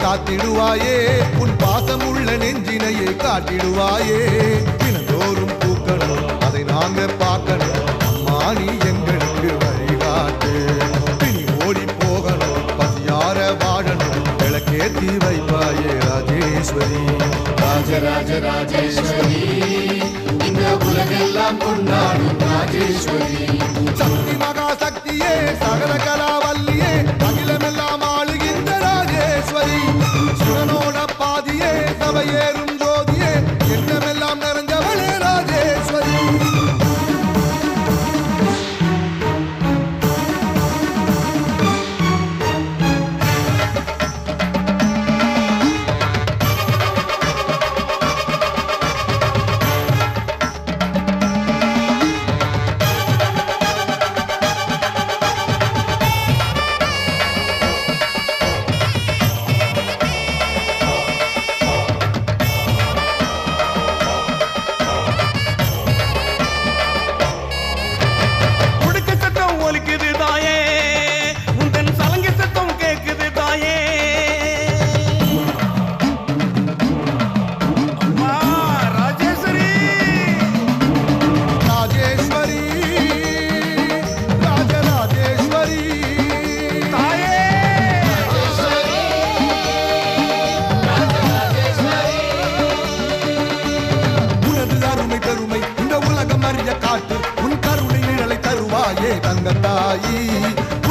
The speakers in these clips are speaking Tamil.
காத்திடுவாயே உன் பாசமுள்ள நெஞ்சினையே காட்டிடுவாயே தினந்தோறும் பூக்கணும் அதை நாங்க பார்க்கணும் அம்மா நீ எங்களுக்கு வழிகாட்டு பிணி ஓடி போகணும் பசியார வாழணும் விளக்கேத்தி வைப்பாயே ராஜேஸ்வரி ராஜராஜ ராஜேஸ்வரி இந்த உலகெல்லாம் கொண்டாடும் ராஜேஸ்வரி சக்தி மகா சக்தியே சகல கலாவல்லியே அகிலமெல்லாம் ஆளுகின்ற ராஜேஸ்வரி சிவனோட பாதியே சபையேறும் ஜோதியே எண்ணமெல்லாம் நிறைஞ்சவளே ராஜேஸ்வரி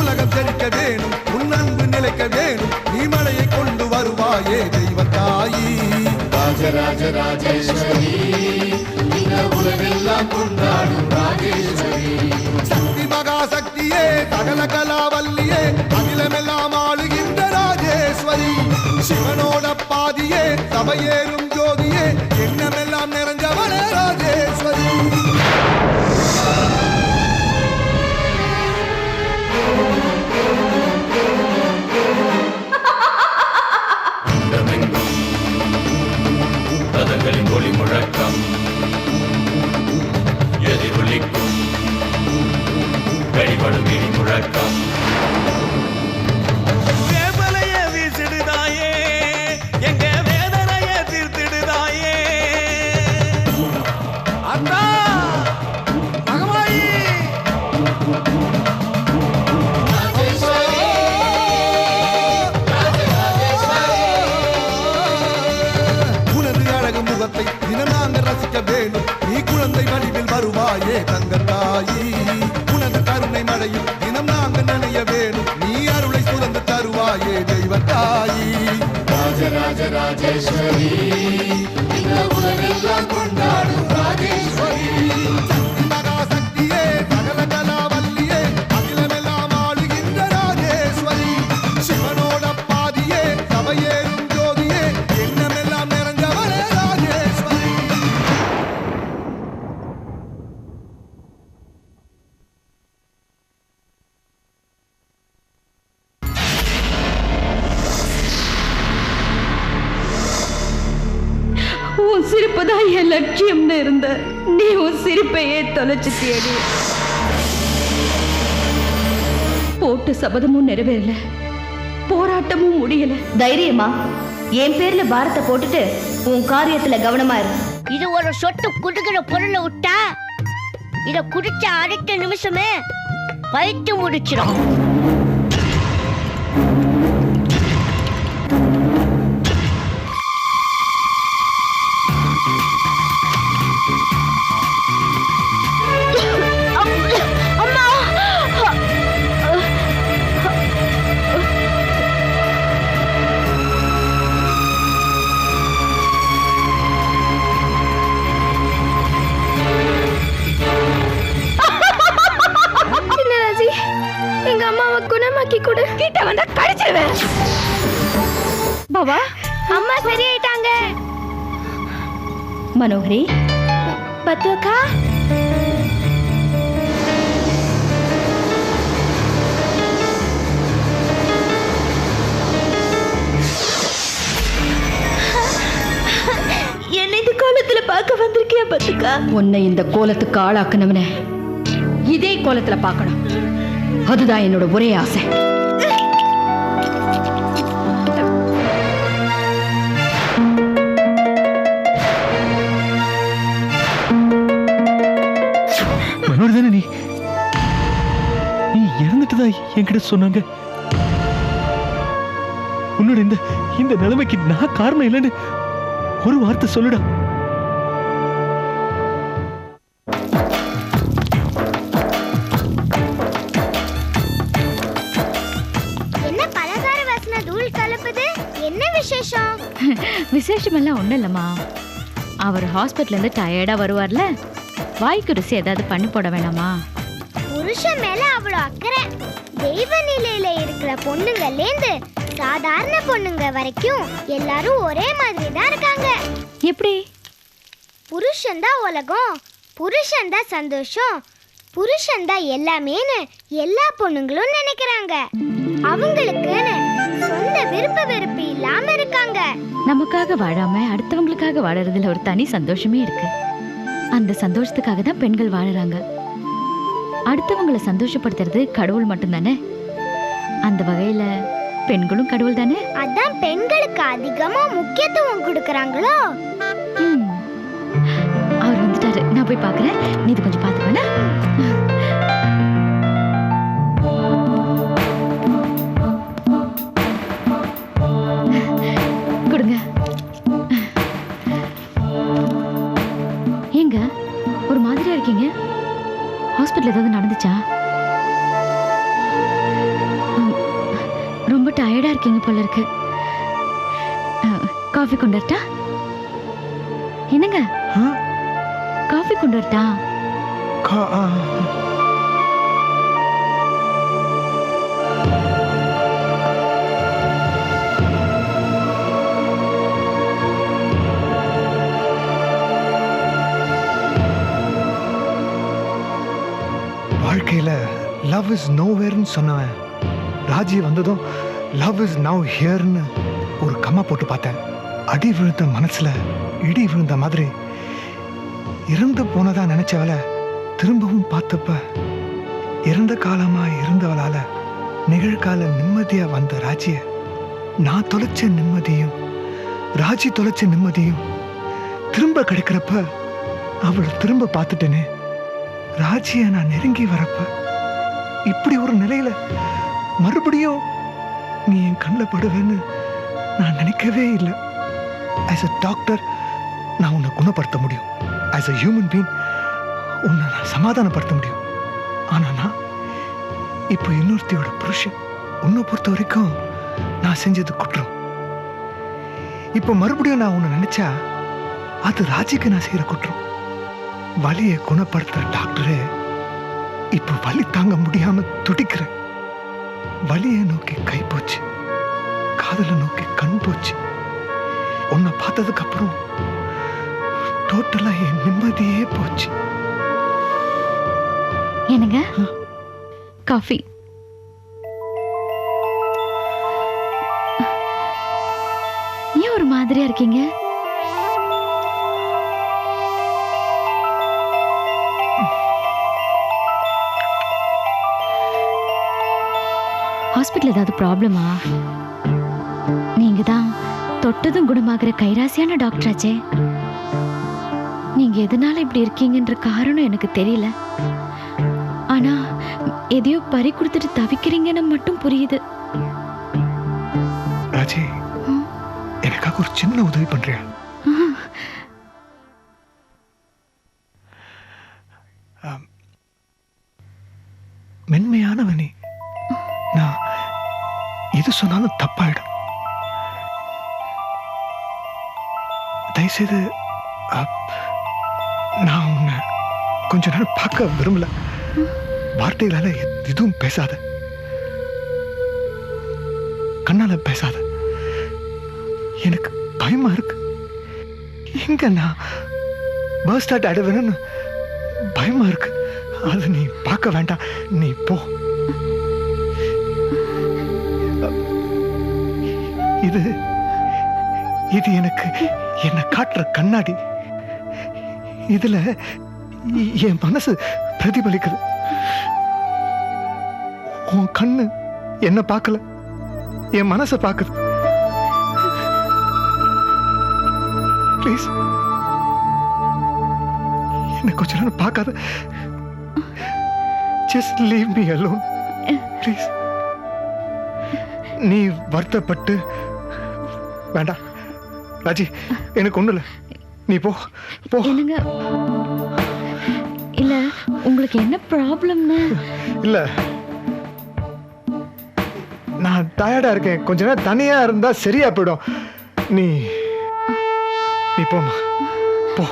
உலகம் செழிக்க வேணும் உன் அன்பு நிலைக்க வேணும் நீ மழையை கொண்டு வருவாயே தெய்வத்தாயி ராஜராஜ ராஜேஸ்வரி உலகெல்லாம் கொண்டாடும் ராஜேஸ்வரி சக்தி மகா சக்தியே சகல கலாவல்லியே அகிலமெல்லாம் ஆளுகின்ற ராஜேஸ்வரி சிவனோட பாதியே சபையேறும் ஜோதியே எண்ணமெல்லாம் நிறைஞ்சவளே ராஜேஸ்வரி ஒளி முழக்கம் எதிரொலிக்கும் கடிபடும் இடி முழக்கம் வேதனைய வீசிடுதாயே எங்க வேதனைய தீர்த்திடுதாயே அண்ணா மகமாயி தினம் நாங்கள் ரசிக்க வேணும் நீ குழந்தை வடிவில் வருவாயே தங்கத்தாயி உனது கருணை மழையில் தினம் நாங்கள் நினைய வேணும் நீ அருளை சுரந்து தருவாயே தெய்வத்தாயி ராஜராஜ ராஜேஸ்வரி உலகெல்லாம் கொண்டாடும் ராஜேஸ்வரி சக்தி மகா சக்தியே சகல கலாவல்லியே அகிலமெல்லாம் ஆளுகின்ற ராஜேஸ்வரி சிவனோட லட்சியம்னு இருந்த நீ உன் சிரிப்பையே தொலைச்சிட்டியடி. போட்டு சபதமும் நிறைவேறல, போராட்டமும் முடியல. தைரியமா என் பேர்ல பாரத்தை போட்டுட்டு உன் காரியத்துல கவனமா இரு. இது ஒரு சொட்டு குடுக்கிற பொருளை விட்டா இத குடிச்ச அடுத்த நிமிஷமே பயிற்று முடிச்சிடும். எங்க அம்மாவை குணமாக்கி கொடு. கிட்ட வந்தா கடிச்சிருவேன். பாபா, அம்மா சரியாயிட்டாங்க. மனோகரி, பத்துக்கா என்ன இந்த கோலத்துல பார்க்க வந்திருக்கியா பத்துக்கா? உன்னை இந்த கோலத்துக்கு ஆளாக்குனவன இதே கோலத்துல பார்க்கணும். அதுதான் என்னோட ஒரே ஆசை. மனோர் தானே நீ? நீ இறந்துட்டுதா என்கிட்ட சொன்னாங்க. உன்னோட இந்த நிலைமைக்கு நான் காரணம் இல்லைன்னு ஒரு வார்த்தை சொல்லுடா. விசேஷம் எல்லாம் ஒண்ணும் இல்லம்மா. அவர் ஹாஸ்பிட்டல்ல இருந்து டயர்டா வருவார்ல, வாய்க்கு ருசி ஏதாவது பண்ணி போட வேணாமா? புருஷன் மேல அவ்வளவு அக்கறை. தெய்வ நிலையில இருக்கிற பொண்ணுங்கலேந்து சாதாரண பொண்ணுங்க வரைக்கும் எல்லாரும் ஒரே மாதிரி தான் இருக்காங்க. எப்படி? புருஷன் தான் உலகம், புருஷன் தான் சந்தோஷம், புருஷன் தான் எல்லாமேன்னு எல்லா பொண்ணுங்களும் நினைக்கிறாங்க. அவங்களுக்குன்னு சொந்த விருப்ப வெறுப்பு இல்லாம இருக்காங்க. நமக்காக வாழாம அடுத்தவங்களுக்காக வாழறதுல ஒரு தனி சந்தோஷமே இருக்கு. அந்த சந்தோஷத்துக்காக தான் பெண்கள் வாழறாங்க. அடுத்தவங்களை சந்தோஷப்படுத்துறது கடவுள் மட்டும்தானே. அந்த வகையில பெண்களும் கடவுள் தானே. அதான் பெண்களுக்கு அதிகமா முக்கியத்துவம் கொடுக்கறாங்களோ. அவர் வந்துட்டாரு, நான் போய் பாக்குறேன். நீ இது கொஞ்சம் பாத்து வேணா. கொடுங்க. ஏங்க ஒரு மாதிரியா இருக்கீங்க? ஹாஸ்பிட்டல் ஏதாவது நடந்துச்சா? ரொம்ப டயர்டா இருக்கீங்க போல இருக்கு. காஃபி கொண்டு வரட்டா? என்னங்க, காஃபி கொண்டு வரட்டா? வாழ்க்கையில லவ் இஸ் நோவேர்னு சொன்னவன் ராஜி வந்ததும் லவ் இஸ் நவ் ஹியர்னு ஒரு கம்மா போட்டு பார்த்தேன். அடி விழுந்த மனசுல இடி விழுந்த மாதிரி இறந்து போனதா நினைச்சவளை திரும்பவும் பார்த்தப்ப இறந்த காலமா இருந்தவளால நிகழ்கால நிம்மதியா வந்த ராஜிய நான் தொலைச்ச நிம்மதியும் ராஜி தொலைச்ச நிம்மதியும் திரும்ப கிடைக்கிறப்ப அவளை திரும்ப பார்த்துட்டேனே. ராஜிய நான் நெருங்கி வரப்ப இப்படி ஒரு நிலையில மறுபடியும் நீ என் கண்ணில் படுவேன்னு நான் நினைக்கவே இல்லை. ஆஸ் அ டாக்டர் நான் உன்னை குணப்படுத்த முடியும். ஆஸ் அ ஹியூமன் பீங் உன்னை நான் சமாதானப்படுத்த முடியும். ஆனா நான் இப்போ இன்னொருத்தியோட புருஷன். உன்னை பொறுத்த வரைக்கும் நான் செஞ்சது குற்றம். இப்போ மறுபடியும் நான் உன்னை நினைச்சா அது ராஜிக்கு நான் செய்யற குற்றம். வலியை குணப்படுத்துற டாக்டரே இப்போ வலி தாங்க முடியாம துடிக்கிறேன். வலியை நோக்கி கை போச்சு, காதலை நோக்கி கண் போச்சு. உன்னை பார்த்ததுக்கு அப்புறம் டோட்டலா என் நிம்மதியே போச்சு. என்னங்க, காஃபி. ஏன் ஒரு மாதிரியா இருக்கீங்க? ஹாஸ்பிட்டல் ஏதாவது ப்ராப்ளமா? நீங்க தான் தொட்டதும் குணமாகிற கைராசியான டாக்டராச்சே. நீங்க எதனால இப்படி இருக்கீங்கன்ற காரணம் எனக்கு தெரியல. ஆனா எதையோ பறி கொடுத்துட்டு தவிக்கிறீங்கன்னு மட்டும் புரியுது. ராஜி, எனக்காக ஒரு சின்ன உதவி பண்றியா? மென்மையானவனே, நான் எது சொன்னாலும் தப்பாயிடும். தயவுசெய்து நான் உன்னை கொஞ்ச நேரம் பார்க்க விரும்பல. வார்த்தைகளால எதுவும் பேசாத, கண்ணால பேசாத. எனக்கு பயமா இருக்கு. எங்க நான் பர்ஸ்ட் அவுட் ஆயிடுவேன்னு பயமா இருக்கு. அது நீ பார்க்க வேண்டாம், நீ போ. இது இது எனக்கு என்ன காட்டுற கண்ணாடி. இதுல என் மனசு பிரதிபலிக்குது. உன் கண்ணு என்ன பார்க்கல, என் மனசை பார்க்குது. ப்ளீஸ் என்ன கொஞ்ச நேரம் பார்க்காத. Just leave me alone, please. நீ வருத்தப்பட்டு வேண்டாம் ராஜி, எனக்கு ஒண்ணு இல்ல, நீ போ போ. என்னங்க, இல்ல உங்களுக்கு என்ன ப்ராப்ளம்னு? இல்ல, நான் டயர்டா இருக்கேன். கொஞ்ச நேரம் தனியா இருந்தா சரியா போயிடும். நீ நீ போமா, போ.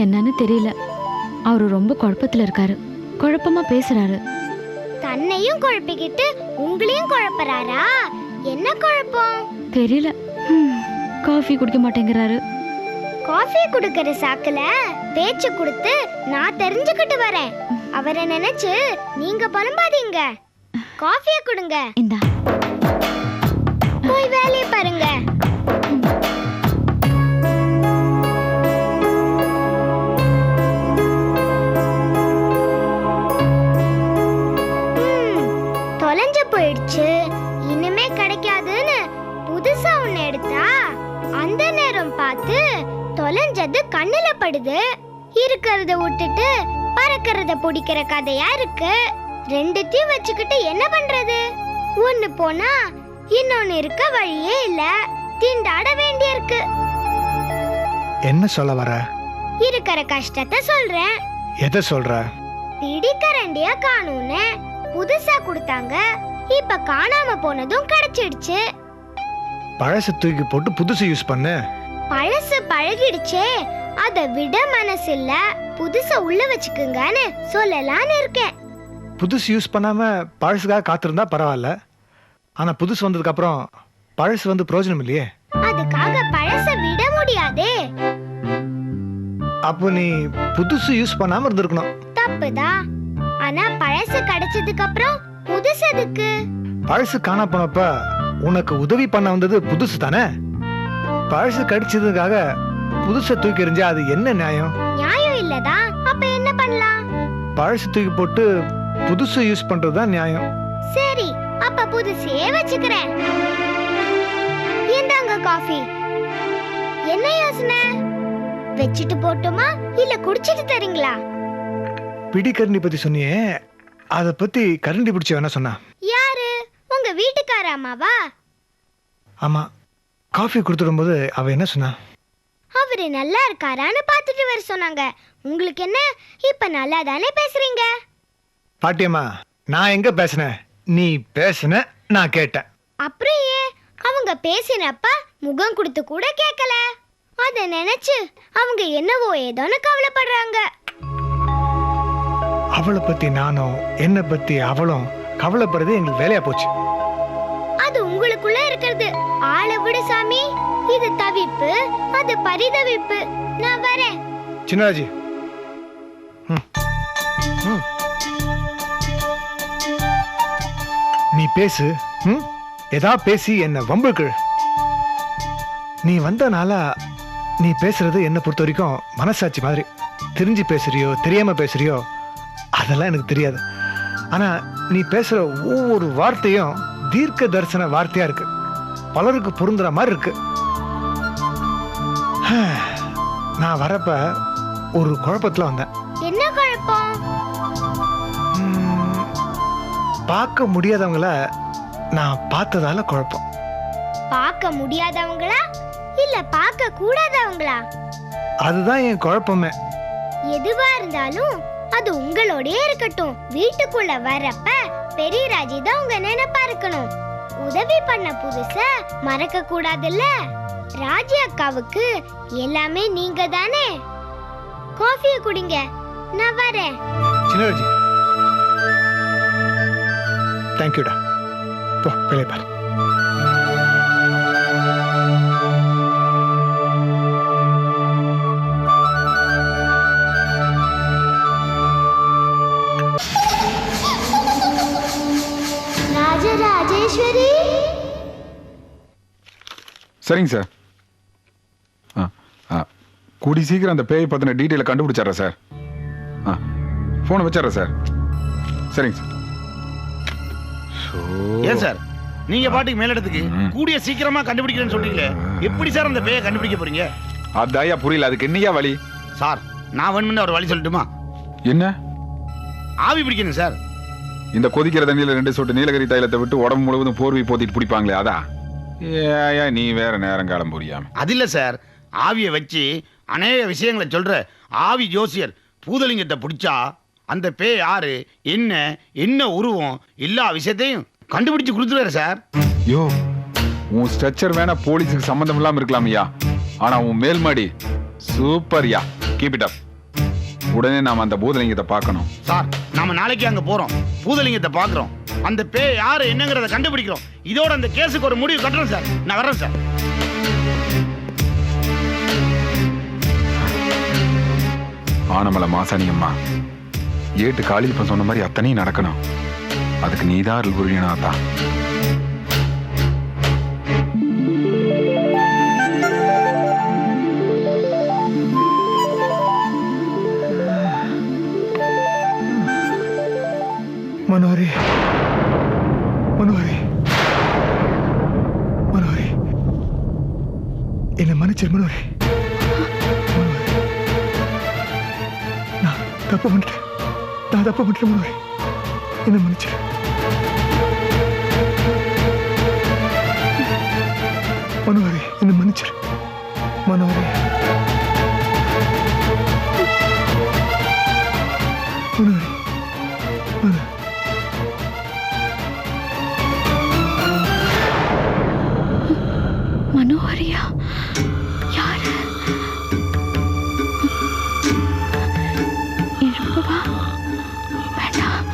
என்னன்னு தெரியல, அவரு ரொம்ப குழப்பத்துல இருக்காரு. குழப்பமா பேசுறாரு. தன்னையும் குழப்பிக்கிட்டு உங்களையும் குழப்பறாரா? என்ன குழப்பம் தெரியல. காஃபி குடிக்க மாட்டேங்கிறாரு. காஃபி குடுக்கற சாக்குல பேச்சு கொடுத்து நான் தெரிஞ்சுக்கிட்டு வரேன். அவரை நினைச்சு நீங்க புலம்பாதீங்க. காஃபிய கொடுங்க. இந்தா, போய் வேலையை பாருங்க. தொலைஞ்சு போயிடுச்சு, இனிமே கிடைக்காதுன்னு புதுசா ஒண்ணு எடுத்தா அந்த நேரம் பார்த்து தொலைஞ்சது கண்ணுல படுது. இருக்கிறத விட்டுட்டு பறக்கிறத பிடிக்கிற கதையா இருக்கு. ரெண்டுத்தையும் வச்சுக்கிட்டு என்ன பண்றது? ஒண்ணு போனா இன்னொன்னு இருக்க வழியே இல்ல. திண்டாட வேண்டியிருக்கு. என்ன சொல்ல வர? இருக்கிற கஷ்டத்தை சொல்றேன். எதை சொல்ற? பிடிக்கரண்டியா காணும்னு புதுசா கொடுத்தாங்க, இப்ப காணாம போனதும் கிடைச்சிடுச்சு. பழசு தூக்கி போட்டு புதுசு யூஸ் பண்ணு. பழசு பழகிடுச்சே, அத விட மனசு இல்ல. புதுசா உள்ள வச்சுக்குங்கன்னு சொல்லலான்னு இருக்கேன். புதுசு யூஸ் பண்ணாம பழசுக்காக காத்திருந்தா பரவாயில்ல. ஆனா புதுசு வந்ததுக்கு அப்புறம் பழசு வந்து பிரயோஜனம் இல்லையே. அதுக்காக பழச விட முடியாதே. அப்போ நீ புதுசு யூஸ் பண்ணாம இருந்திருக்கணும். தப்புதான். ஆனா பழசு கிடைச்சதுக்கு அப்புறம் புதுசு எதுக்கு? பழசு காணா போனப்ப உனக்கு உதவி பண்ண வந்தது புதுசு தானே. பழசு கிடைச்சதுக்காக புதுசை தூக்கி எறிஞ்சா அது என்ன நியாயம்? நியாயம் இல்லதான். அப்ப என்ன பண்ணலாம்? பழசு தூக்கி போட்டு புதுசு யூஸ் பண்றதுதான் நியாயம். சரி, அப்ப புதுசே வச்சுக்கிறேன். இந்தாங்க காஃபி. என்ன யோசனை? வச்சிட்டு போட்டுமா இல்ல குடிச்சிட்டு தரீங்களா? பிடிக்கரண்டி பத்தி சொன்னியே, அத பத்தி கரண்டி பிடிச்ச வேணா சொன்னா? யாரு? உங்க வீட்டுக்கார அம்மாவா? ஆமா. காஃபி கொடுத்துடும்போது அவ என்ன சொன்னா? அவரு நல்லா இருக்காரான்னு பார்த்துட்டு வர சொன்னாங்க. உங்களுக்கு என்ன, இப்ப நல்லா தானே பேசுறீங்க? பாட்டியம்மா, நான் எங்க பேசினேன்? நீ பேசின, நான் கேட்டேன். அப்புறம் ஏன் அவங்க பேசினப்ப முகம் கொடுத்து கூட கேட்கல? அத நினைச்சு அவங்க என்னவோ ஏதோன்னு கவலைப்படுறாங்க. அவளை பத்தி நானும் என்ன பத்தி அவளும் கவலைப்படுறது எங்களுக்கு வேலையா போச்சு. அது உங்களுக்குள்ள இருக்கிறது. ஆளை விடு சாமி. இது தவிப்பு, அது பரிதவிப்பு. நான் வரேன். சின்னராஜி, நீ பேசு. ஏதா பேசி என்ன வம்புக்கு. நீ வந்தனால நீ பேசுறது என்ன பொறுத்த வரைக்கும் மனசாட்சி மாதிரி. தெரிஞ்சு பேசுறியோ தெரியாம பேசுறியோ அதெல்லாம் எனக்கு தெரியாது. ஆனா நீ பேசுற ஒவ்வொரு வார்த்தையும் தீர்க்க தரிசன வார்த்தையா இருக்கு. பலருக்கு பொருந்துற மாதிரி இருக்கு. நான் வரப்ப ஒரு குழப்பத்துல வந்தேன். என்ன குழப்பம்? பார்க்க முடியாதவங்கள நான் பார்த்ததால குழப்பம். பார்க்க முடியாதவங்களா இல்ல பார்க்க கூடாதவங்களா? அதுதான் என் குழப்பமே. எதுவா இருந்தாலும் அது உங்களோடயே இருக்கட்டும். வீட்டுக்குள்ள வரப்ப பெரிய ராஜி தான் உங்க நினைப்பா இருக்கணும். உதவி பண்ண புதுச மறக்க கூடாதுல்ல. ராஜி அக்காவுக்கு எல்லாமே நீங்க தானே. காஃபியை குடிங்க, நான் வரேன். சின்னராஜி, தேங்க்யூடா. போ வேலையை பாரு. ராஜராஜேஸ்வரி. சரிங்க சார். கூடி சீக்கிரம் அந்த பேய் பத்தின டீட்டெயிலை கண்டுபிடிச்சாரா சார்? ஃபோனை வச்சாரா சார்? சரிங்க சார். ஏன் சார் நீங்க பாட்டுக்கு மேலிடத்துக்கு கூடிய சீக்கிரமா கண்டுபிடிக்கிறேன்னு சொல்றீங்களே, எப்படி சார் அந்த பேயை கண்டுபிடிக்க போறீங்க? அதாயா புரியல. அதுக்கு என்னையா வழி? சார் நான் வேணும்னு ஒரு வழி சொல்லட்டுமா? என்ன? ஆவி பிடிக்கணும் சார். இந்த கொதிக்கிற தண்ணியில 2 சொட்டு நீலகிரி தைலத்தை விட்டு உடம்பு முழுவதும் போர்வை போத்திட்டு பிடிப்பாங்களே அதா? ஏயா நீ வேற நேரங்காலம் புரியாம. அது இல்ல சார், ஆவியை வச்சு அநேக விஷயங்களை சொல்ற ஆவி ஜோசியர் பூதலிங்கத்தை பிடிச்சா அந்த பேய் யாரு, என்ன என்ன உருவம், எல்லா விஷயத்தையும் கண்டுபிடிச்சு கொடுத்துருவாரு சார். யோ, உன் ஸ்ட்ரக்சர் வேணா போலீஸுக்கு சம்பந்தம் இல்லாம இருக்கலாம் ஐயா, ஆனா உன் மேல்மாடி சூப்பர்யா. Keep it up. உடனே நாம அந்த பூதலிங்கத்தை பார்க்கணும். சார் நாம நாளைக்கு அங்க போறோம், பூதலிங்கத்தை பார்க்கிறோம், அந்த பேய் யாரு என்னங்கறத கண்டுபிடிக்கிறோம். இதோட அந்த கேஸுக்கு ஒரு முடிவு கட்டுறோம் சார். நான் வரேன் சார். ஆனமலை மாசாணியம்மா ஏட்டு காளியப்பன் சொன்ன மாதிரி அத்தனையும் நடக்கணும். அதுக்கு நீதான் அருள் புரியணும். தான் மனோரி, மனோரி, மனோரி, என்னை மன்னிச்சிரு மனோரி. நான் தப்பு பண்ணிட்டேன் மனோரி. என்னை மன்னிச்சிரு. மனோரி, என்னை மன்னிச்சிரு மனோரி. மனோரி, மனோரி. மனோஹரியா? யாரு? எழுப்புவா? வேண்டாம்.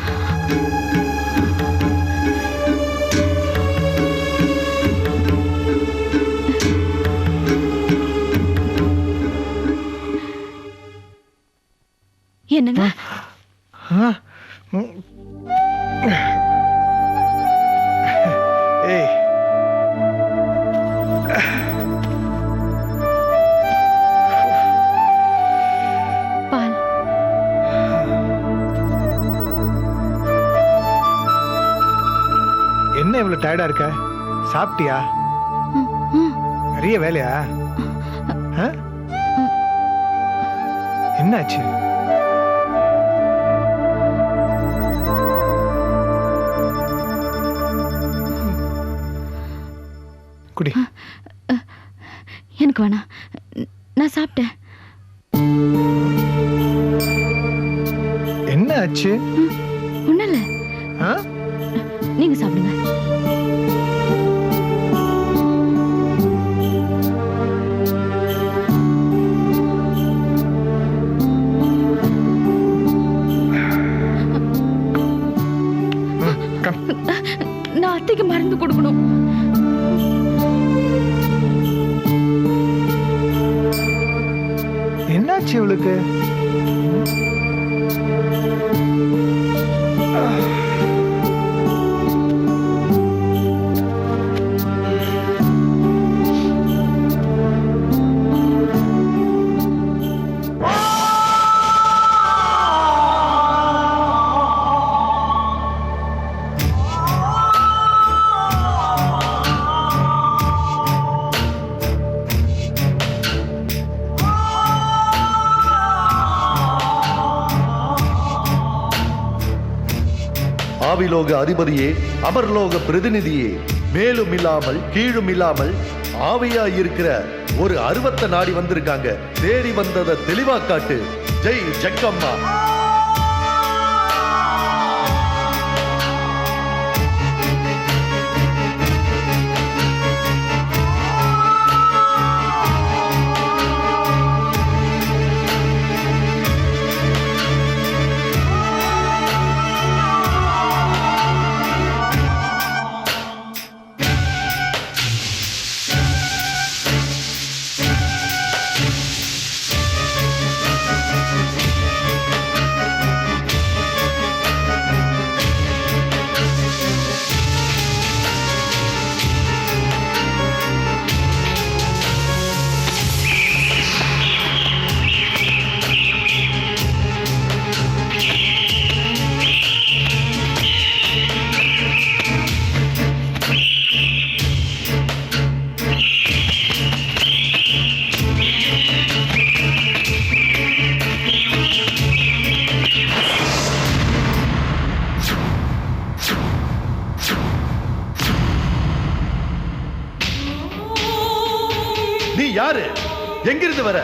என்னங்க? ஏய், பால். என்ன இவ்வளவு டயர்டா இருக்க? சாப்பிட்டியா? நிறைய வேலையா? என்னாச்சு? குடி. எனக்கு வேணாம், நான் சாப்பிட்டேன். என்ன ஆச்சு? ஒண்ணும் இல்ல, நீங்க சாப்பிடுங்க. நான் அத்தைக்கு மருந்து கொடுக்கணும். என்னாச்சு இவளுக்கு? ஆவிலோக அதிபதியே, அமர்லோக பிரதிநிதியே, மேலும் இல்லாமல் கீழும் இல்லாமல் ஆவியா இருக்கிற ஒரு அருவத்தை நாடி வந்திருக்காங்க. தேடி வந்ததை தெளிவா காட்டு. ஜெய் ஜக்கம்மா. நீ யாரு? எங்கிருந்து வர?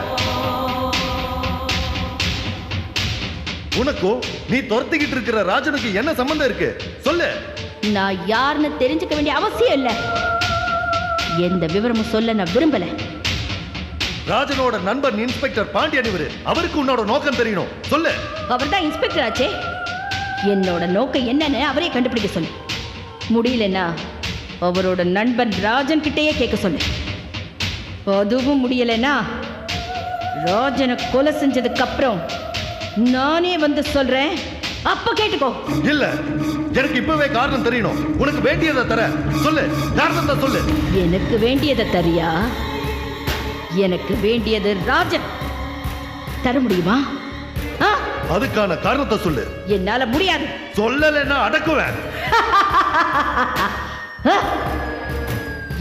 உனக்கும் நீ துரத்திக்கிட்டு இருக்கிற ராஜனுக்கு என்ன சம்பந்தம் இருக்கு? சொல்லு. நான் யாருன்னு தெரிஞ்சுக்க வேண்டிய அவசியம் இல்ல. எந்த விவரமும் சொல்ல நான் விரும்பல. ராஜனோட நண்பர் இன்ஸ்பெக்டர் பாண்டியன் இவரு. அவருக்கு உன்னோட நோக்கம் தெரியணும். சொல்லு. அவர்தான் இன்ஸ்பெக்டர் ஆச்சே. என்னோட நோக்கம் என்னன்னு அவரே கண்டுபிடிக்க சொல்லு. முடியலன்னா அவரோட நண்பன் ராஜன் கிட்டேயே கேட்க சொல்லு. அதுவும் முடியலன்னா ராஜனை கொலை செஞ்சதுக்கு அப்புறம் நானே வந்து சொல்றேன். அப்ப கேட்டுக்கோ. இல்ல, எனக்கு இப்பவே காரணம் தெரியணும். உனக்கு வேண்டியதை தர. சொல்லு, காரணத்தை சொல்லு. எனக்கு வேண்டியதை தரியா? எனக்கு வேண்டியது ராஜன். தர முடியுமா? அதுக்கான காரணத்தை சொல்லு. என்னால முடியாது. சொல்லலைன்னா அடக்குவேன்.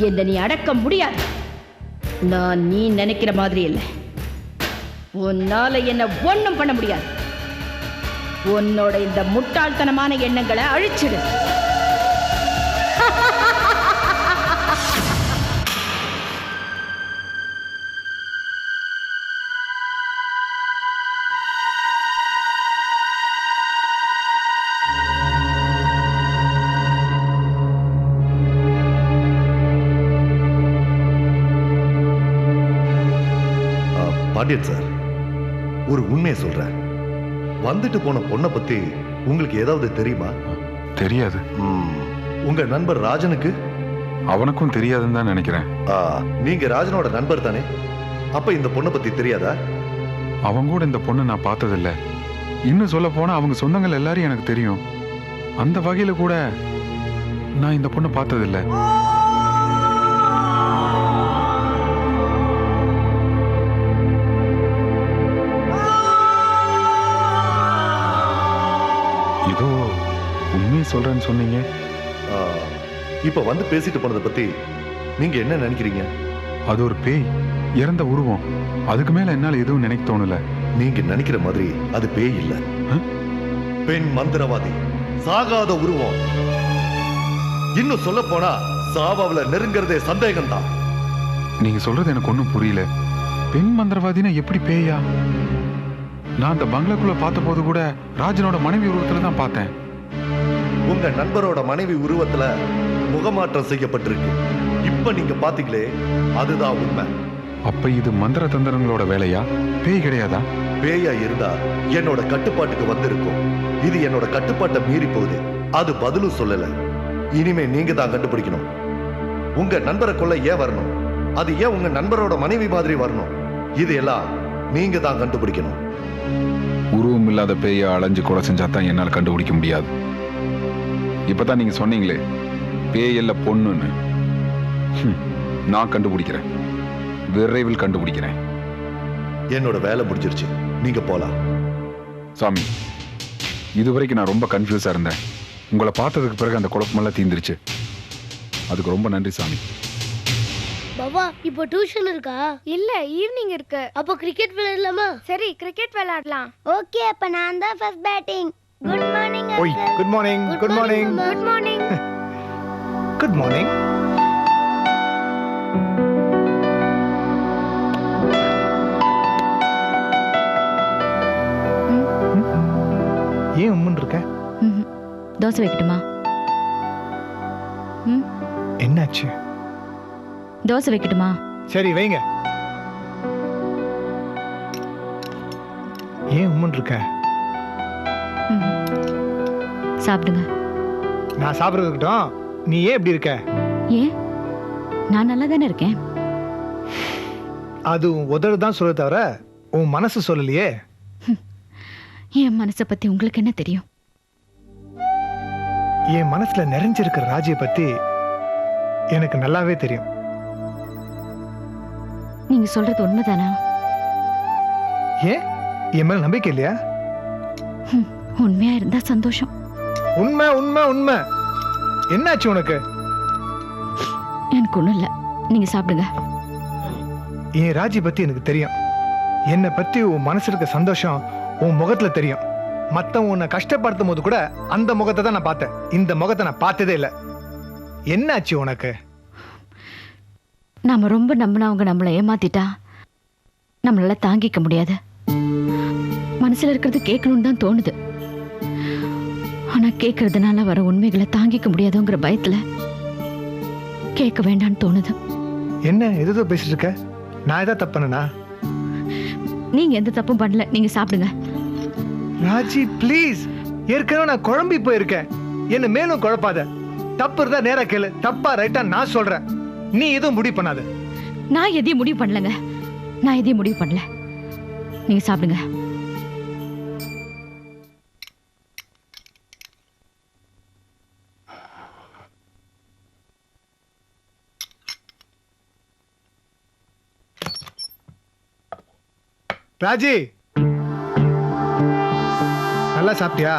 என்ன நீ அடக்க முடியாது. நான் நீ நினைக்கிற மாதிரி இல்லை. உன்னால என்ன ஒண்ணும் பண்ண முடியாது. உன்னோட இந்த முட்டாள்தனமான எண்ணங்களை அழிச்சிடு. பாண்டியன் சார், ஒரு உண்மையை சொல்றேன். வந்துட்டு போன பொண்ணை பத்தி உங்களுக்கு ஏதாவது தெரியுமா? தெரியாது. உங்க நண்பர் ராஜனுக்கு? அவனுக்கும் தெரியாதுன்னு தான் நினைக்கிறேன். நீங்க ராஜனோட நண்பர் தானே? அப்ப இந்த பொண்ணை பத்தி தெரியாதா? அவங்க கூட இந்த பொண்ணை நான் பார்த்ததில்ல. இன்னும் சொல்ல போனா அவங்க சொந்தங்கள் எல்லாரும் எனக்கு தெரியும். அந்த வகையில கூட நான் இந்த பொண்ணை பார்த்ததில்லை. ஏதோ உண்மையை சொல்றேன்னு சொன்னீங்க. இப்ப வந்து பேசிட்டு போனதை பத்தி நீங்க என்ன நினைக்கிறீங்க? அது ஒரு பேய், இறந்த உருவம். அதுக்கு மேல என்னால எதுவும் நினைக்க தோணல. நீங்க நினைக்கிற மாதிரி அது பேய் இல்ல. பெண் மந்திரவாதி, சாகாத உருவம். இன்னும் சொல்ல போனா சாவாவில நெருங்கிறதே சந்தேகம்தான். நீங்க சொல்றது எனக்கு ஒண்ணும் புரியல. பெண் மந்திரவாதினா எப்படி பேயா? நான் அந்த பங்களாக்குள்ள பார்த்த போது கூட ராஜனோட மனைவி உருவத்துல தான் பார்த்தேன். உங்க நண்பரோட மனைவி உருவத்துல முகமாற்றம் செய்யப்பட்டிருக்கு. இப்ப நீங்க பாத்தீங்களே, அதுதான் உண்மை. அப்ப இது மந்திர தந்திரங்களோட வேலையா? பேய் கிடையாதா? பேயா இருந்தா என்னோட கட்டுப்பாட்டுக்கு வந்திருக்கும். இது என்னோட கட்டுப்பாட்டை மீறி போகுது. அது பதிலும் சொல்லல. இனிமே நீங்க தான் கண்டுபிடிக்கணும். உங்க நண்பரை கொல்ல ஏன் வரணும்? அது ஏன் உங்க நண்பரோட மனைவி மாதிரி வரணும்? இது எல்லாம் நீங்க தான் கண்டுபிடிக்கணும். உருவம் இல்லாத பேயை அலைஞ்சு கொலை செஞ்சா தான் என்னால் கண்டுபிடிக்க முடியாது. இப்பதான் நீங்க சொன்னீங்களே பேயல்ல பொண்ணுன்னு. நான் கண்டுபிடிக்கிறேன், விரைவில் கண்டுபிடிக்கிறேன். என்னோட வேலை முடிஞ்சிருச்சு, நீங்க போலாம். சாமி, இதுவரைக்கும் நான் ரொம்ப கன்ஃபியூஸா இருந்தேன். உங்களை பார்த்ததுக்கு பிறகு அந்த குழப்பமெல்லாம் தீந்துருச்சு. அதுக்கு ரொம்ப நன்றி சாமி. பாபா, இப்போ டியூஷன் இருக்கா? இல்ல, ஈவினிங் இருக்கு. அப்போ கிரிக்கெட் விளையாடலாமா? சரி, கிரிக்கெட் விளையாடலாம். ஓகே, அப்ப நான் தான் ஃபர்ஸ்ட் பேட்டிங். குட் மார்னிங் ஓய், good morning. Good morning. Good morning. Good morning. ஏன் உம்முன்னு இருக்க? தோசை வைக்கட்டுமா? என்னாச்சு? தோசை வைக்கட்டுமா? சரி வைங்க. ஏன் உம்முன்னு இருக்க? சாப்பிடுங்க. நான் சாப்பிடுறது இருக்கட்டும், நீ ஏன் இப்படி இருக்க? ஏன்? நான் நல்லா தானே இருக்கேன். அது உன் உதடு தான் சொல்ல தவிர உன் மனசு சொல்லலையே. என் மனசை பத்தி உங்களுக்கு என்ன தெரியும்? என் மனசுல நிறைஞ்சிருக்கிற ராஜியை பத்தி எனக்கு நல்லாவே தெரியும். நீங்க சொல்றது உண்மைதானா? ஏன் என் மேல நம்பிக்கை இல்லையா? உண்மையா இருந்தா சந்தோஷம். உண்மை உண்மை உண்மை. என்னாச்சு உனக்கு? எனக்கு ஒண்ணும் இல்ல, நீங்க சாப்பிடுங்க. என் ராஜி பத்தி எனக்கு தெரியும். என்னை பத்தி உன் மனசு இருக்க சந்தோஷம் உன் முகத்துல தெரியும். மத்தவன் உன்னை கஷ்டப்படுத்தும் போது கூட அந்த முகத்தை தான் நான் பார்த்தேன். இந்த முகத்தை நான் பார்த்ததே இல்லை. என்னாச்சு உனக்கு? நாம ரொம்ப நம்பினவங்க நம்மளை ஏமாத்திட்டா நம்மளால தாங்கிக்க முடியாது. மனசுல இருக்கிறது கேட்கணும்னு தான் தோணுது. ஆனா கேட்கறதுனால வர உண்மைகளை தாங்கிக்க முடியாதுங்கிற பயத்துல கேட்க வேண்டான்னு தோணுது. என்ன எதோ பேசிட்டு இருக்க? நான் ஏதாவது தப்பு பண்ணனா? நீங்க எந்த தப்பும் பண்ணல, நீங்க சாப்பிடுங்க. ராஜி ப்ளீஸ், ஏற்கனவே நான் குழம்பி போயிருக்கேன். என்ன மேலும் குழப்பாத. தப்பு இருந்தா நேரா கேளு, தப்பா ரைட்டா நான் சொல்றேன். நீ எதுவும் முடிவு பண்ணாத. நான் எதையும் முடிவு பண்ணலங்க. நான் எதையும் முடிவு பண்ணல. நீங்க சாப்பிடுங்க. ராஜி, நல்லா சாப்பிட்டியா?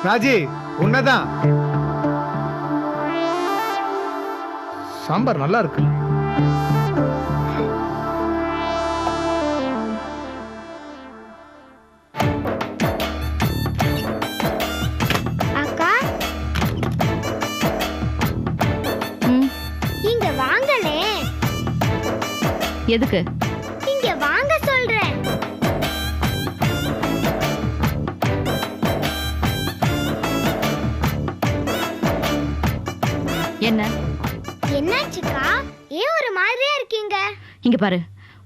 ராஜி, உன்னதான். சாம்பார் நல்லா இருக்கு. அக்கா, இங்க வாங்களே. எதுக்கு? இங்க வாங்க சொல்றேன். என்ன? என்னாச்சுக்கா? ஏன் ஒரு மாதிரியா இருக்கீங்க? இங்க பாரு,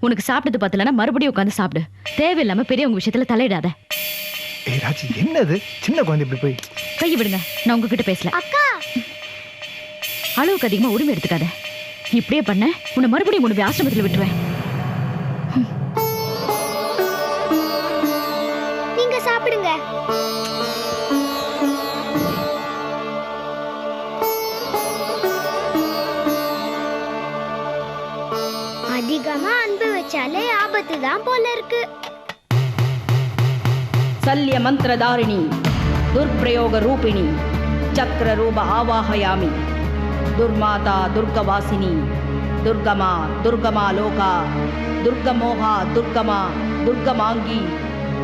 உனக்கு சாப்பிட்டது பார்த்தலன்னா மறுபடியும் உட்காந்து சாப்பிடு. தேவையில்லாம பெரியவங்க விஷயத்துல தலையிடாத. ஏய் ராஜி, என்னது சின்ன குழந்தை இப்படி போய்? கையை விடுங்க, நான் உங்ககிட்ட பேசல. அக்கா, அளவுக்கு அதிகமா உரிமை எடுத்துக்காத. இப்படியே பண்ண உன்னை மறுபடியும் உன்னை ஆசிரமத்தில் விட்டுருவேன். நீங்க சாப்பிடுங்க. அதிகமா அன்பு வச்சாலே ஆபத்து தான் போல இருக்கு. சல்ய மந்திரதாரிணி துர்பிரயோக ரூபிணி சக்கர ரூப ஆவாஹயாமி துர்மாதா துர்கவாசினி துர்கமா துர்கமா லோகா துர்கமோகா துர்கமா துர்கமாங்கி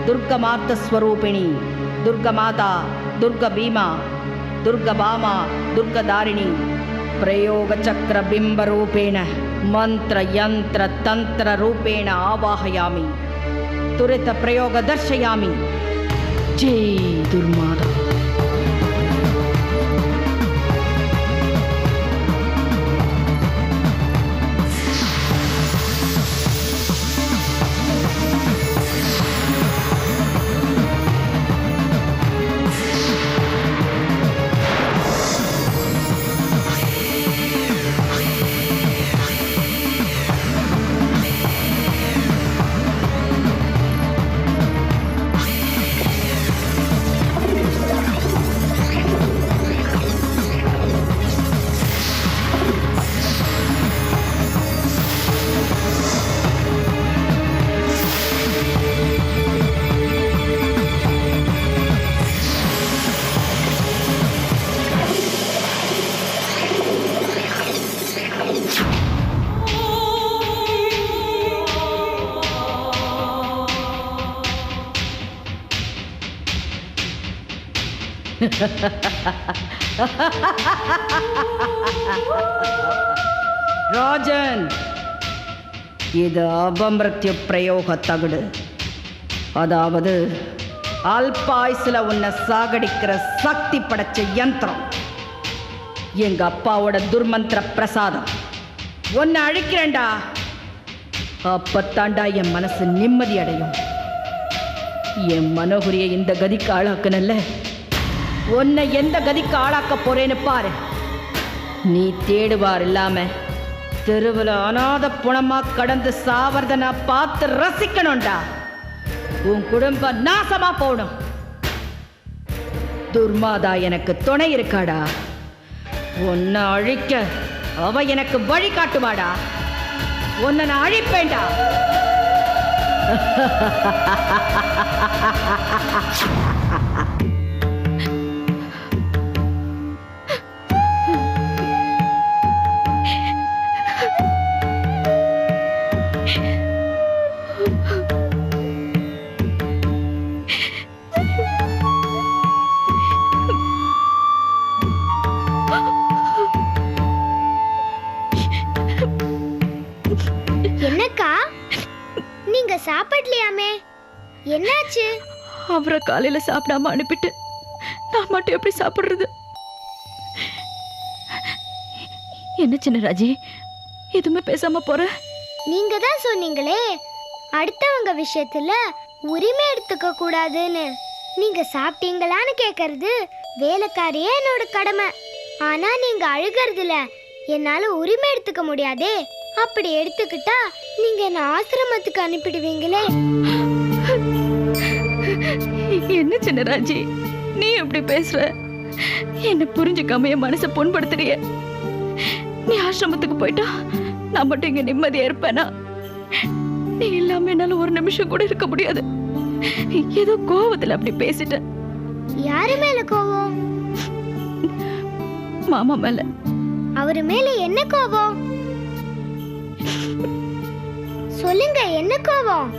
துர்கமார்த்தஸ்வரூபிணி துர்கமாதா துர்கபீமா துர்கபாமா துர்கதாரிணி பிரயோக சக்கர பிம்பரூபேண மந்திர யந்திர தந்திர ரூபேண ஆவாஹயாமி துரித பிரயோக தர்ஷயாமி. ஜெய் துர்மாதா. ராஜன், இது அபமிருத்யு பிரயோக தகுடு. அதாவது அல்பாயுசுல உன்னை சாகடிக்கிற சக்தி படைச்ச யந்திரம். எங்க அப்பாவோட துர்மந்திர பிரசாதம். உன்னை அழிக்கிறேன்டா. அப்பத்தாண்டா என் மனசு நிம்மதி அடையும். என் மனோகுரிய இந்த கதிக்கு ஆளாக்குனல்ல, உன்னை எந்த கதிக்கு ஆளாக்க போறேன்னு பாரு. நீ தேடுவார் இல்லாம தெருவில் அநாத புணமா கடந்து சாவறத நான் பார்த்து ரசிக்கணும்டா. உன் குடும்பம் நாசமா போடும். துர்மாதா எனக்கு துணை இருக்காடா. உன்னை அழிக்க அவ எனக்கு வழி காட்டுவாடா. உன்னை நான் அழிப்பேன்டா. என்னக்கா நீங்க சாப்பிடலையாமே, என்னாச்சு? அவரை காலையில சாப்பிடாம அனுப்பிட்டு நான் மட்டும் எப்படி சாப்பிடுறது? என்ன சின்ன ராஜி, எதுவுமே பேசாம போற? நீங்க தான் சொன்னீங்களே அடுத்தவங்க விஷயத்துல உரிமை எடுத்துக்க கூடாதுன்னு. நீங்க சாப்பிட்டீங்களான்னு கேக்குறது வேலைக்காரியே என்னோட கடமை. ஆனா நீங்க அழுகிறதுல என்னால உரிமை எடுத்துக்க முடியாதே. அப்படி எடுத்துக்கிட்டா நீங்க என்ன ஆசிரமத்துக்கு அனுப்பிடுவீங்களே. என்ன சின்ன ராஜி, நீ எப்படி பேசுற? என்ன புரிஞ்சுக்காம என் மனசை புண்படுத்துறிய. நீ ஆசிரமத்துக்கு போயிட்டா நான் மட்டும் இங்க நிம்மதியா இருப்பேனா? நீ இல்லாம என்னால ஒரு நிமிஷம் கூட இருக்க முடியாது. ஏதோ கோவத்துல அப்படி பேசிட்டேன். யாரு மேல கோவம்? மாமா மேல. அவரு மேல என்ன கோவம்? சொல்லுங்க, என்ன கோவம்?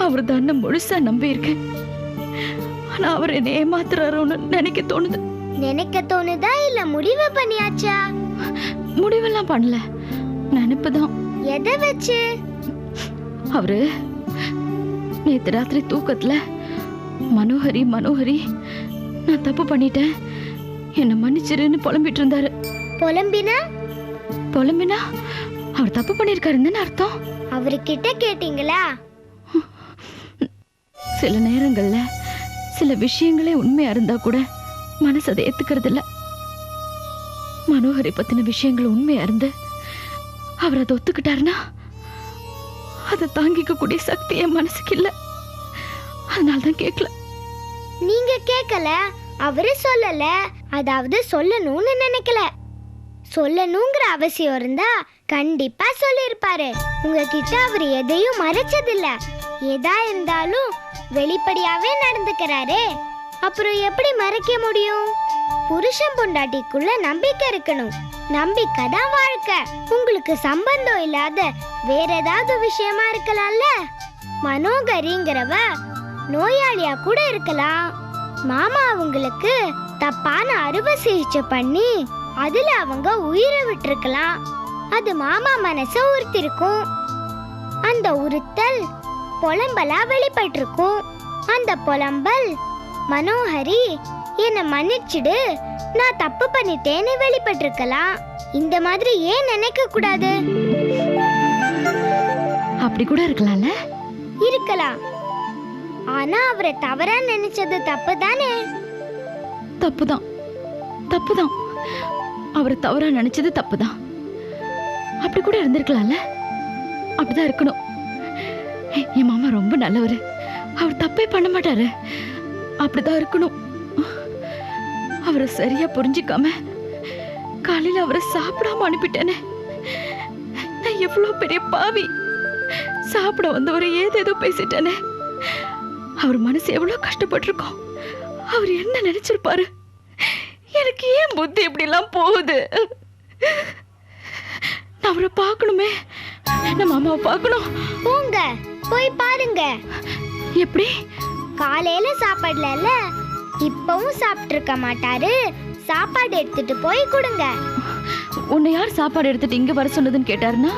அவர் தான் முழுசா நம்பி இருக்கேன். ஆனா அவர் என்ன ஏமாத்துறாரோன்னு நினைக்க தோணுது. நினைக்க தோணுதா இல்ல முடிவு பண்ணியாச்சா? முடிவெல்லாம் பண்ணல, நினைப்புதான். எதை வச்சு? அவரு நேத்து ராத்திரி தூக்கத்துல மனோஹரி மனோஹரி நான் தப்பு பண்ணிட்டேன், என்ன மன்னிச்சிருன்னு புலம்பிட்டு இருந்தாரு. புலம்பினா? புலம்பினா அவர் தப்பு பண்ணிருக்காருன்னு அர்த்தம். அவர்கிட்ட கேட்டீங்களா? சில நேரங்கள்ல சில விஷயங்களே உண்மையா இருந்தா கூட மனசு அதை ஏத்துக்கிறது இல்ல. மனோகரை பத்தின விஷயங்கள் உண்மையா இருந்து அவர் அதை ஒத்துக்கிட்டாருன்னா அதை தாங்கிக்க கூடிய சக்தி என் மனசுக்கு இல்ல. அதனால்தான் கேட்கல. நீங்க கேட்கல, அவரு சொல்லல. அதாவது சொல்லணும்னு நினைக்கல. சொல்லணுங்கிற அவசியம் இருந்தா கண்டிப்பா சொல்லிருப்பாரு. உங்ககிட்ட அவர் எதையும் மறைச்சதில்ல. எதா இருந்தாலும் வெளிப்படையாவே நடந்துக்கிறாரே, அப்புறம் எப்படி மறைக்க முடியும்? புருஷன் பொண்டாட்டிக்குள்ள நம்பிக்கை இருக்கணும். நம்பிக்கை தான் வாழ்க்கை. உங்களுக்கு சம்பந்தம் இல்லாத வேற ஏதாவது விஷயமா இருக்கலாம்ல. மனோகரிங்கிறவ நோயாளியா கூட இருக்கலாம். மாமா அவங்களுக்கு தப்பான அறுவை சிகிச்சை பண்ணி அதுல அவங்க உயிரை விட்டுருக்கலாம். அது மாமா மனச உறுத்திருக்கும். அந்த உறுத்தல் புலம்பலா வெளிப்பட்டிருக்கும். அந்த புலம்பல் மனோஹரி என்ன மன்னிச்சிடு, நான் தப்பு பண்ணிட்டேன்னு வெளிப்பட்டிருக்கலாம். இந்த மாதிரி ஏன் நினைக்க கூடாது? அப்படி கூட இருக்கலாம்ல. இருக்கலாம். ஆனா அவரை தவறா நினைச்சது தப்பு தானே? தப்புதான், தப்புதான். அவரை தவறா நினைச்சது தப்புதான். அப்படி கூட இருந்திருக்கலாம்ல. அப்படிதான் இருக்கணும். என் மாமா ரொம்ப நல்லவரு, அவர் தப்பே பண்ண மாட்டாரு. அப்படிதான் இருக்கணும். அவரை சரியா புரிஞ்சுக்காம காலையில அவரை சாப்பிடாம அனுப்பிட்டேனே, நான் எவ்வளவு பெரிய பாவி. சாப்பிட வந்தவரை ஏதேதோ பேசிட்டேனே. அவர் மனசு எவ்வளவு கஷ்டப்பட்டிருக்கோம். அவர் என்ன நினைச்சிருப்பாரு? எனக்கு ஏன் புத்தி இப்படி எல்லாம் போகுது? நான் அவரை பார்க்கணுமே. நம்ம மாமாவை பார்க்கணும். போங்க, போய் பாருங்க. எப்படி? காலையில சாப்பாடுல இப்பவும் சாப்பிட்டு இருக்க மாட்டாரு. சாப்பாடு எடுத்துட்டு போய் கொடுங்க. உன்னை யார் சாப்பாடு எடுத்துட்டு இங்க வர சொன்னதுன்னு கேட்டாருன்னா?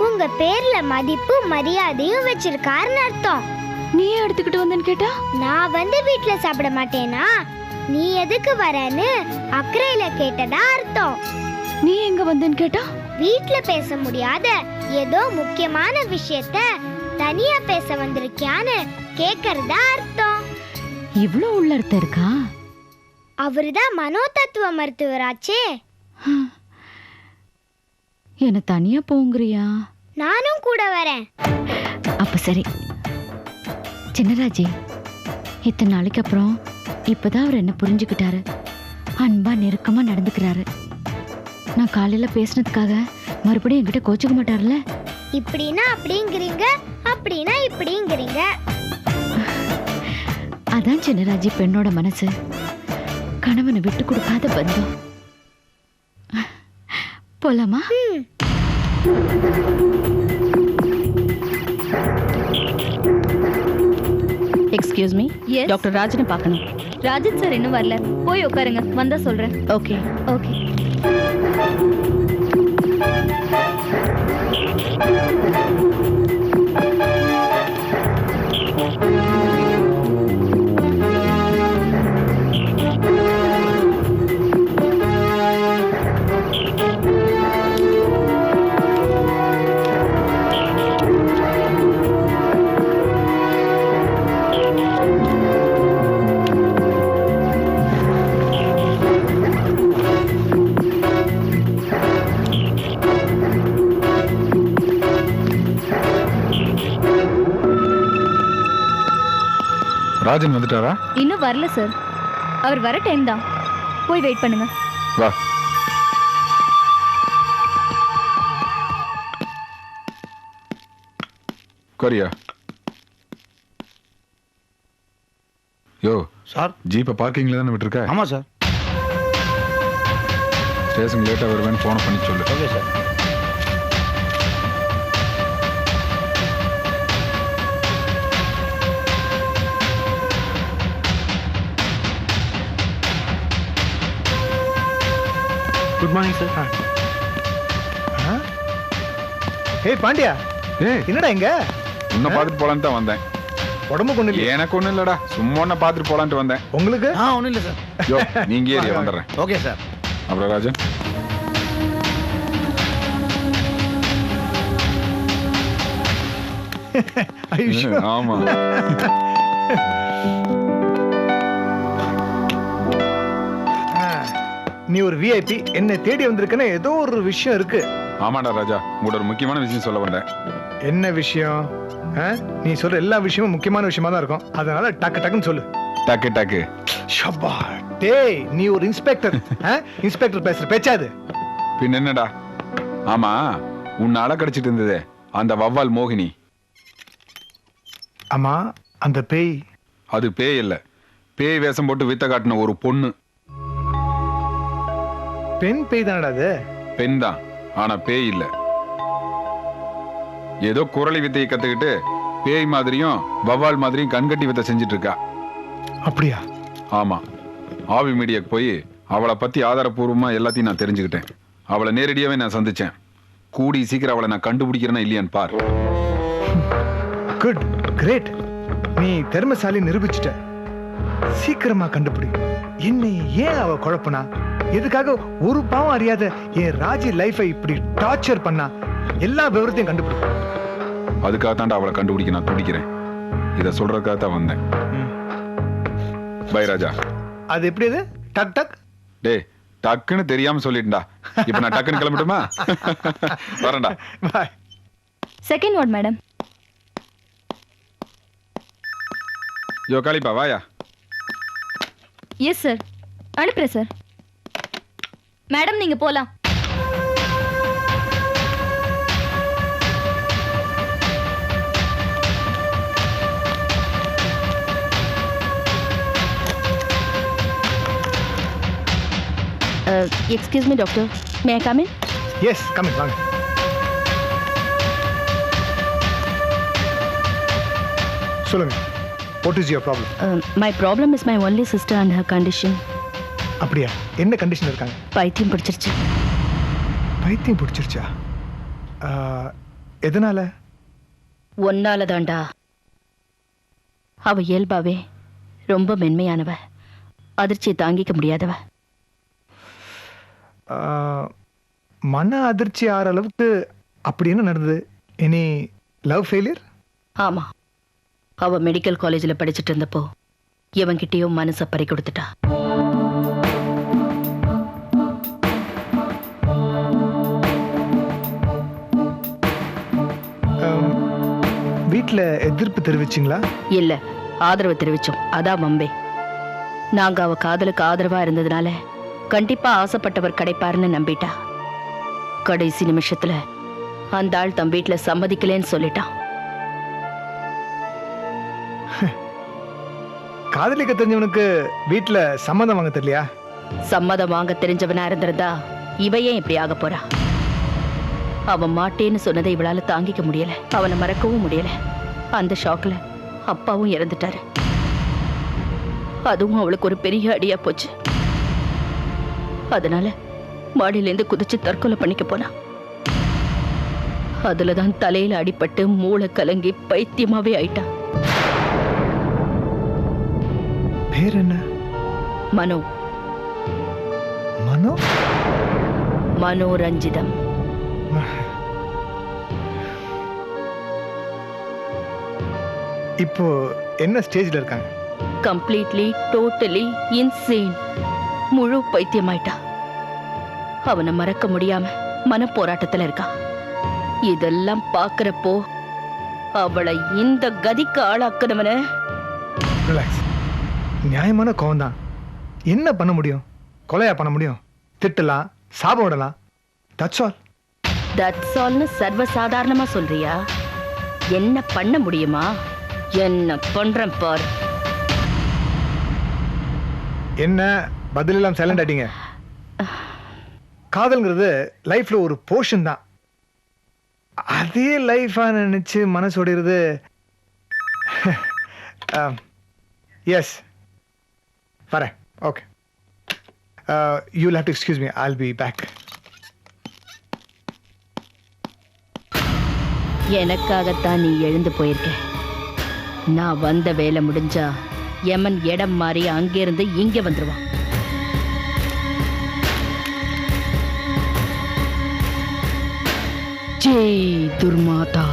உங்க பேர்ல மதிப்பு மரியாதையும் வச்சிருக்காருன்னு அர்த்தம். நீயே எடுத்துக்கிட்டு வந்தேன்னு கேட்டா? நான் வந்து வீட்ல சாப்பிட மாட்டேனா, நீ எதுக்கு வரேன்னு அக்கறையில கேட்டதா அர்த்தம். நீ எங்க வந்தேன்னு கேட்டா? வீட்ல பேச முடியாத ஏதோ முக்கியமான விஷயத்த தனியா பேச வந்திருக்கியான்னு கேக்குறதா அர்த்தம். இவ்ளோ உள்ளர்த்தம் இருக்கா? அவருதான் மனோதத்துவ மருத்துவராச்சே. என்ன தனியா போங்கறியா? நானும் கூட வரேன். அப்ப சரி. சின்னராஜி, இத்தனை நாளைக்கு அப்புறம் இப்பதான் அவர் என்ன புரிஞ்சுக்கிட்டாரு. அன்பா நெருக்கமா நடந்துக்கிறாரு. நான் காலையில பேசினதுக்காக மறுபடியும் என்கிட்ட கோச்சுக்க மாட்டார்ல? இப்படின்னா அப்படிங்கிறீங்க, அப்படின்னா இப்படிங்கிறீங்க. அதான் சின்னராஜி பெண்ணோட மனசு. கணவனை விட்டு கொடுக்காத பந்தம். போலாமா? எக்ஸ்கியூஸ் மீ, டாக்டர் ராஜனை பார்க்கணும். ராஜன் சார் இன்னும் வரல. போய் உட்காருங்க, வந்தா சொல்றேன். Okay okay. ராஜன் வந்துட்டாரா? இன்னும் வரல சார். அவர் வர டைம் தான். போய் வெயிட் பண்ணுங்க. வா. கொரியா. யோ சார். ஜீப்பை பார்க்கிங்ல தானே விட்டுருக்க? ஆமா சார். ஸ்டேஷன் லேட்டா வருவேன்னு போன பண்ணி சொல்லு. Okay sir. Good morning sir. ஏய் பாண்டியா, என்னடா இங்க? உன்னை பார்த்துட்டு போலான்னு தான் வந்தேன். உடம்பு கொண்டு இல்லையா? எனக்கு ஒண்ணும் இல்லடா, சும்மா ஒன்ன பார்த்துட்டு போலான்ட்டு வந்தேன். உங்களுக்கு? ஒன்றும் இல்லை சார். யோ நீங்க ஏரியா வந்துடுறேன். Okay sir. அப்புறம் ராஜன், ஆமா நீ ஒரு விஐபி, என்ன தேடி வந்திருக்கேன்னு ஏதோ ஒரு விஷயம் இருக்கு. ஆமாடா ராஜா, உங்களோட ஒரு முக்கியமான விஷயம் சொல்ல வந்தேன். என்ன விஷயம்? நீ சொல்ற எல்லா விஷயமும் முக்கியமான விஷயமா தான் இருக்கும். அதனால டக்கு டக்குன்னு சொல்லு. டக்கு டக்கு. ஷப்பா டேய், நீ ஒரு இன்ஸ்பெக்டர். இன்ஸ்பெக்டர் பேசுற பேச்சாது? பின் என்னடா? ஆமா, உன்னை அலக்கடிச்சிட்டு இருந்ததே அந்த வவ்வால் மோகினி. ஆமா, அந்த பேய். அது பேய் இல்ல, பேய் வேஷம் போட்டு வித்த காட்டின ஒரு பொண்ணு. பெண் பேய் தானடா அது? பெண் தான், ஆனா பேய் இல்ல. ஏதோ குரலி வித்தையை கத்துக்கிட்டு பேய் மாதிரியும் வவ்வால் மாதிரியும் கண்கட்டி வித்தை செஞ்சிட்டு இருக்கா. அப்படியா? ஆமா, ஆவி மீடியாக்கு போய் அவளை பத்தி ஆதாரப்பூர்வமா எல்லாத்தையும் நான் தெரிஞ்சுக்கிட்டேன். அவளை நேரடியாவே நான் சந்திச்சேன். கூடி சீக்கிரம் அவளை நான் கண்டுபிடிக்கிறேன்னா இல்லையான்னு பார். Good, great. நீ திறமைசாலி நிரூபிச்சிட்ட. சீக்கிரமா கண்டுபிடி. என்னை ஏன் அவ குழப்பனா? எதுக்காக ஒரு பாவம் அறியாத என் ராஜி லைஃபை இப்படி டார்ச்சர் பண்ணா? எல்லா விவரத்தையும் கண்டுபிடி. அதுக்காக தாண்டா அவளை கண்டுபிடிக்க நான் துடிக்கிறேன். இத சொல்றதுக்காக தான் வந்தேன். பை ராஜா. அது எப்படி? அது டக் டக். டேய், டக்குன்னு தெரியாம சொல்லிட்டா. இப்ப நான் டக்குன்னு கிளம்பட்டுமா? வரேன்டா. பாய். Second ward madam. யோ காளிப்பா, வாயா. எஸ் சார், அனுப்புறேன் சார். மேடம் நீங்க போலாம். Excuse me doctor, may I come in? Yes, come in, வாங்க. சொல்லுங்க. What is your problem? My problem is my only sister and her condition. அப்படியா? என்ன கண்டிஷன் இருக்காங்க? பைத்தியம் பிடிச்சிருச்சு. பைத்தியம் பிடிச்சிருச்சா? எதனால? ஒன்னால தாண்டா. அவ இயல்பாவே ரொம்ப மென்மையானவ, அதிர்ச்சியை தாங்கிக்க முடியாதவ. மன அதிர்ச்சி ஆற அளவுக்கு அப்படி என்ன நடந்தது? Any love failure? ஆமா, அவ மெடிக்கல் காலேஜில் படிச்சுட்டு இருந்தப்போ இவன்கிட்டயும் மனசை பறி கொடுத்துட்டா. வீட்டில் எதிர்ப்பு தெரிவிச்சிங்களா? இல்ல, ஆதரவு தெரிவிச்சோம். அதான் மம்பே. நாங்க அவ காதலுக்கு ஆதரவா இருந்ததுனால கண்டிப்பா ஆசைப்பட்டவர் கிடைப்பாருன்னு நம்பிட்டா. கடைசி நிமிஷத்துல அந்த ஆள் தம் வீட்டுல சம்மதிக்கலன்னு சொல்லிட்டான். காதலிக்க தெரிஞ்சவனுக்கு வீட்டுல சம்மதம் வாங்க தெரியலையா? சம்மதம் வாங்க தெரிஞ்சவனா இருந்திருந்தா இவ ஏன் இப்படி ஆக போறா? அவன் மாட்டேன்னு சொன்னதை இவளால தாங்கிக்க முடியல, அவனை மறக்கவும் முடியல. அந்த ஷாக்ல அப்பாவும் இறந்துட்டாரு. அதுவும் அவளுக்கு ஒரு பெரிய அடியா போச்சு. அதனால மாடியிலேருந்து குதிச்சு தற்கொலை பண்ணிக்க போனா. அதுலதான் தலையில அடிபட்டு மூளை கலங்கி பைத்தியமாவே ஆயிட்டா. பேர் என்ன? மனோ. மனோ? மனோரஞ்சிதம். இப்போ என்ன ஸ்டேஜ்ல இருக்காங்க? Completely totally insane. முழு பைத்தியமாயிட்டா. அவனை மறக்க முடியாம மன போராட்டத்துல இருக்கா. இதெல்லாம் பாக்குறப்போ அவளை இந்த கதிக்கு ஆளாக்குனவன. ரிலாக்ஸ். நியாயமான கோவம் தான். என்ன பண்ண முடியும்? கொலையா பண்ண முடியும்? திட்டலாம், சாபம் விடலாம். That's all. தட்ஸ் ஆல்னு சர்வசாதாரணமா சொல்றியா? என்ன பண்ண முடியுமா? என்ன பண்றேன் பார். என்ன பதில் எல்லாம் சைலண்ட் ஆயிட்டீங்க? காதல்ங்கிறது லைஃப்ல ஒரு போர்ஷன் தான். அதே லைஃபா நினைச்சு மனசோடுறது. எஸ், வரேன். Okay, you will have to excuse me, I will be back. எனக்காகத்தான் நீ எழுந்து போயிருக்க. நான் வந்த வேலை முடிஞ்சா யமன் இடம் மாறி அங்கிருந்து இங்க வந்துருவான். ஜெய் துர்மாதா.